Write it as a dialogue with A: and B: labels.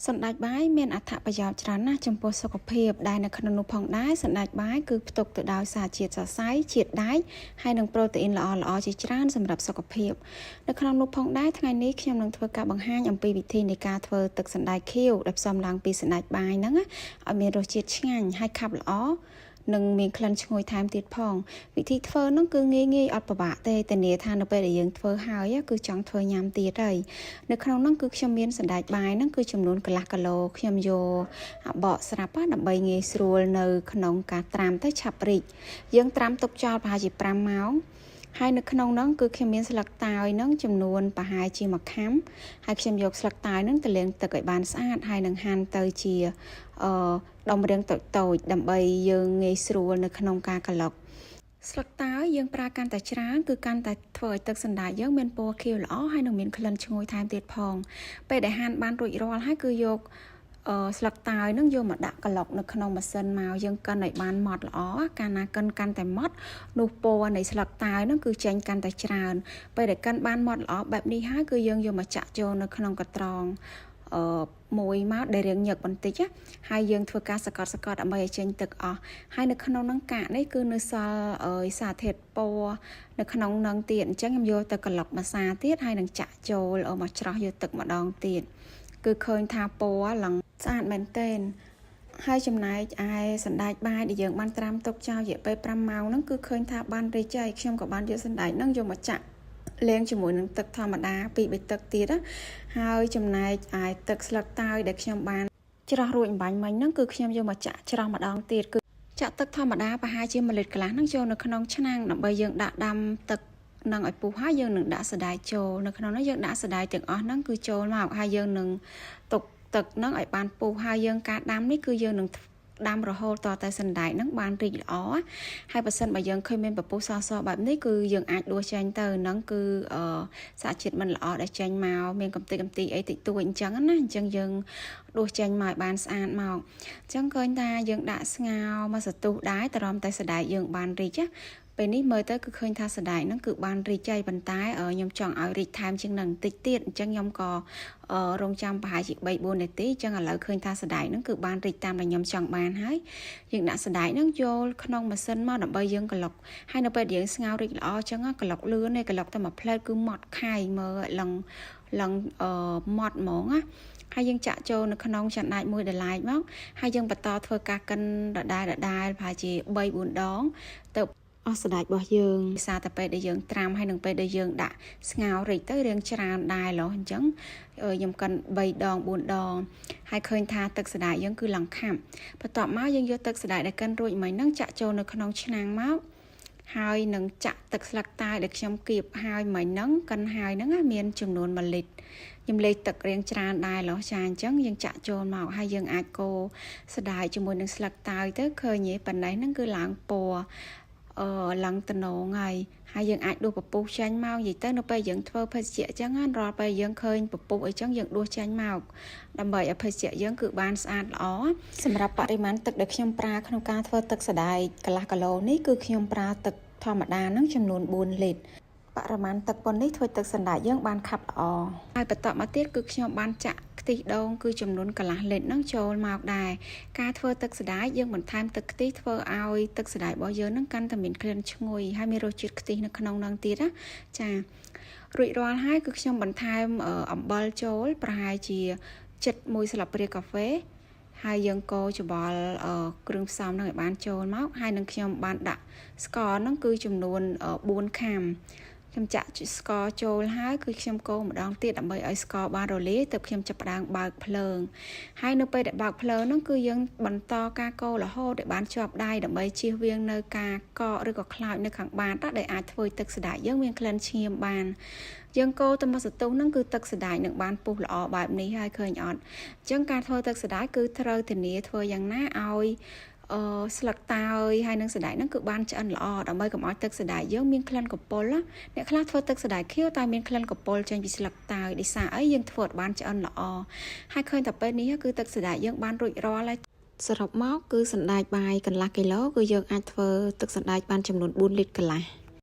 A: សណ្តែកបាយមានអត្ថប្រយោជន៍ច្រើនណាស់ចំពោះសុខភាពដែលនៅក្នុងនោះផងដែរសណ្តែកបាយគឺផ្ទុកទៅដោយសារជាតិសរសៃជាតិដែកហើយនិងប្រូតេអ៊ីនល្អៗជាច្រើនសម្រាប់សុខភាពនៅក្នុងនោះផងដែរថ្ងៃនេះខ្ញុំនឹងធ្វើការបង្ហាញអំពីវិធីនៃការធ្វើទឹកសណ្តែកខៀវដែលផ្សំឡើងពីសណ្តែកបាយហ្នឹងឲ្យមានរសជាតិឆ្ងាញ់ហើយខាប់ល្អនិងមានក្លិនឈ្ងុយថែមទៀតផងវិធីធ្វើនោះគឺងាយអត់ពិបាកទេធានាថានៅពេលដែលយើងធ្វើហើយគឺចង់ធ្វើញ៉ាំទៀតហើយនៅក្នុងនោះគឺខ្ញុំមានសណ្តែកបាយហ្នឹងគឺចំនួនកន្លះគីឡូខ្ញុំយកបកស្រាប់ដើម្បីងាយស្រួលនៅក្នុងការត្រាំទៅឆាប់រីកយើងត្រាំទុកចោលប្រហែលជា5ម៉ោងហើយនៅក្នុងនោះគឺខ្ញុំមានស្លឹកតើយហ្នឹងចំនួនប្រហែលជាមួយខាំហើយខ្ញុំយកស្លឹកតើយហ្នឹងទៅលាងទឹកឲ្យបានស្អាតហើយនឹងហាន់ទៅជាដុំរាងតូចដើម្បីយើងងាយស្រួលនៅក្នុងការក្លុកស្លឹកតើយយើងប្រើកាន់តែច្រើនគឺកាន់តែធ្វើឲ្យទឹកសណ្តែកយើងមានពណ៌ខៀវល្អហើយនឹងមានក្លិនឈ្ងុយថែមទៀតផងពេលដែលហាន់បានរួចរាល់ហើយគឺយកស្លឹកតើយនឹងយកមកដាក់ក្លុកនៅក្នុងម៉ាស៊ីនមកយើងកិនឲ្យបានម៉ត់ល្អកាលណាកិនកាន់តែម៉ត់នោះពណ៌នៃស្លឹកតើយនឹងគឺចេញកាន់តែច្រើនពេលដែលកិនបានម៉ត់ល្អបែបនេះហើយគឺយើងយកមកចាក់ចូលនៅក្នុងកត្រងមួយមកដែលរាងញឹកបន្តិចហើយយើងធ្វើការសកត់ដើម្បីឲ្យចេញទឹកអស់ហើយនៅក្នុងនឹងកាកនេះគឺនៅសល់សារធាតុពណ៌នៅក្នុងនឹងទៀតអញ្ចឹងខ្ញុំយកទៅក្លុកម្សៅទៀតហើយនឹងចាក់ចូលមកច្រោះយកទឹកម្ដងទៀតគឺឃើញថាពណ៌ឡើងស្អាតមែនទែនហើយចំណែកឯសណ្តែកបាយដែលយើងបានត្រាំទុកចោលរយៈពេល5ម៉ោងហ្នឹងគឺឃើញថាបានរីកហើយខ្ញុំក៏បានយកសណ្តែកហ្នឹងយកមកចាក់លាងជាមួយនឹងទឹកធម្មតា2-3ទឹកទៀតហើយចំណែកឯទឹកស្លឹកតើយដែលខ្ញុំបានច្រោះរួចអំបញ្ញមិញហ្នឹងគឺខ្ញុំយកមកចាក់ច្រោះម្ដងទៀតគឺចាក់ទឹកធម្មតាប្រហែលជា1លីត្រកន្លះហ្នឹងចូលនៅក្នុងឆ្នាំងដើម្បីយើងដាក់ដាំទឹកនឹងឲ្យពុះហើយយើងនឹងដាក់សណ្តែកចូលនៅក្នុងនោះយើងដាក់សណ្តែកទាំងអស់ហ្នឹងគឺចូលមកហើយយើងនឹងទុកទឹកហ្នឹងឲ្យបានពុះហើយយើងការដាំនេះគឺយើងនឹងដាំរហូតតតែសណ្តែកហ្នឹងបានរីកល្អហើយបើសិនបើយើងឃើញមានពពុះសបែបនេះគឺយើងអាចដួសចេញទៅហ្នឹងគឺសារជាតិមិនល្អដែលចេញមកមានកំទេចកំទីអីតិចតួចអញ្ចឹងណាអញ្ចឹងយើងដួសចេញមកឲ្យបានស្អាតមកអញ្ចឹងឃើញថាយើងដាក់ស្ងោរមកសន្ទុះដែរតរំតែសណ្តែកយើងបានរីកពេលនេះមើលទៅគឺឃើញថាសណ្តែកហ្នឹងគឺបានរីកហើយប៉ុន្តែខ្ញុំចង់ឲ្យរីកថែមជាងនឹងបន្តិចទៀតអញ្ចឹងខ្ញុំក៏រងចាំប្រហែលជា 3-4 នាទីអញ្ចឹងឥឡូវឃើញថាសណ្តែកហ្នឹងគឺបានរីកតាមដែលខ្ញុំចង់បានហើយយើងដាក់សណ្តែកហ្នឹងចូលក្នុងម៉ាស៊ីនមកដើម្បីយើងក្លុកហើយនៅពេលយើងស្ងោររីកល្អអញ្ចឹងក្លុកលឿនឯក្លុកតែមួយផ្លែតគឺម៉ត់ខាយមើលឡើងម៉ត់ហ្មងណាហើយយើងចាក់ចូលនៅក្នុងចង្អាតមួយដលែកមកហើយយើងបន្តធ្វើការកិនដដែលប្រហែលជា 3-4 ដងទៅអស់សណ្តែករបស់យើងសារតែពេលដែលយើងត្រាំហើយនឹងពេលដែលយើងដាក់ស្ងោររីកទៅរៀងច្រើនដែរឡោះអញ្ចឹងខ្ញុំកិន3 ដង 4 ដងហើយឃើញថាទឹកសណ្តែកយើងគឺឡើងខាប់បន្ទាប់មកយើងយកទឹកសណ្តែកដែលកិនរួចមិញហ្នឹងចាក់ចូលនៅក្នុងឆ្នាំងមកហើយនឹងចាក់ទឹកស្លឹកតើយដែលខ្ញុំគៀបហើយមិញហ្នឹងកិនហើយហ្នឹងមានចំនួន1លីត្រខ្ញុំលេខទឹករៀងច្រើនដែរឡោះចាអញ្ចឹងយើងចាក់ចូលមកហើយយើងអាចកូរសណ្តែកជាមួយនឹងស្លឹកតើយទៅឃើញទេប៉ុណ្ណេះហ្នឹងគឺឡើងពណ៌ឡើងតំណងហើយយើងអាចដួសពពុះចេញមកនិយាយទៅនៅពេលយើងធ្វើភេសជ្ជៈអញ្ចឹងរាល់ពេលយើងឃើញពពុះអីចឹងយើងដួសចេញមកដើម្បីឲ្យភេសជ្ជៈយើងគឺបានស្អាតល្អសម្រាប់បរិមាណទឹកដែលខ្ញុំប្រើក្នុងការធ្វើទឹកសណ្តែកកន្លះគីឡូនេះគឺខ្ញុំប្រើទឹកធម្មតាហ្នឹងចំនួន4លីត្របរិមាណទឹកប៉ុណ្នេះធ្វើទឹកសណ្តែកយើងបានខាប់ល្អហើយបន្តមកទៀតគឺខ្ញុំបានចាក់ខ្ទិះដូងគឺចំនួនកន្លះលីត្រហ្នឹងចូលមកដែរការធ្វើទឹកសណ្តែកយើងបន្ថែមទឹកខ្ទិះធ្វើឲ្យទឹកសណ្តែករបស់យើងហ្នឹងកាន់តែមានក្លិនឈ្ងុយហើយមានរសជាតិខ្ទិះនៅក្នុងហ្នឹងទៀតណាចារួចរាល់ហើយគឺខ្ញុំបន្ថែមអំបិលចូលប្រហែលជា1ស្លាបព្រាកាហ្វេហើយយើងកូរច្បល់គ្រឿងផ្សំហ្នឹងឲ្យបានចូលមកហើយនឹងខ្ញុំបានដាក់ស្ករហ្នឹងគឺចំនួន4ខាំខ្ញុំចាក់ស្ករចូលហើយគឺខ្ញុំកូរម្ដងទៀតដើម្បីឲ្យស្ករបានរលាយទើបខ្ញុំចាប់ផ្ដើមបើកភ្លើងហើយនៅពេលដែលបើកភ្លើងហ្នឹងគឺយើងបន្តការកូររហូតឲ្យបានជាប់ដៃដើម្បីជៀសវាងនៅការកកឬក៏ខ្លោចនៅខាងបាតដែលអាចធ្វើទឹកសណ្តែកយើងមានក្លិនឈាមបានយើងកូរទៅមកសន្ទុះហ្នឹងគឺទឹកសណ្តែកនឹងបានពុះល្អបែបនេះហើយឃើញអត់អញ្ចឹងការធ្វើទឹកសណ្តែកគឺត្រូវធានាធ្វើយ៉ាងណាឲ្យស្លឹកតើយហើយនឹងសណ្តែកហ្នឹងគឺបានឆ្អិនល្អដើម្បីកុំឲ្យទឹកសណ្តែកយើងមានក្លិនកំពុលអ្នកខ្លះធ្វើទឹកសណ្តែកខៀវតែមានក្លិនកំពុលចេញពីស្លឹកតើយដោយសារអីយើងធ្វើឲ្យបានឆ្អិនល្អហើយឃើញតែពេលនេះគឺទឹកសណ្តែកយើងបានរួចរាល់ហើយសរុបមកគឺសណ្តែកបាយកន្លះគីឡូគឺយើងអាចធ្វើទឹកសណ្តែកបានចំនួន4លីត្រកន្លះ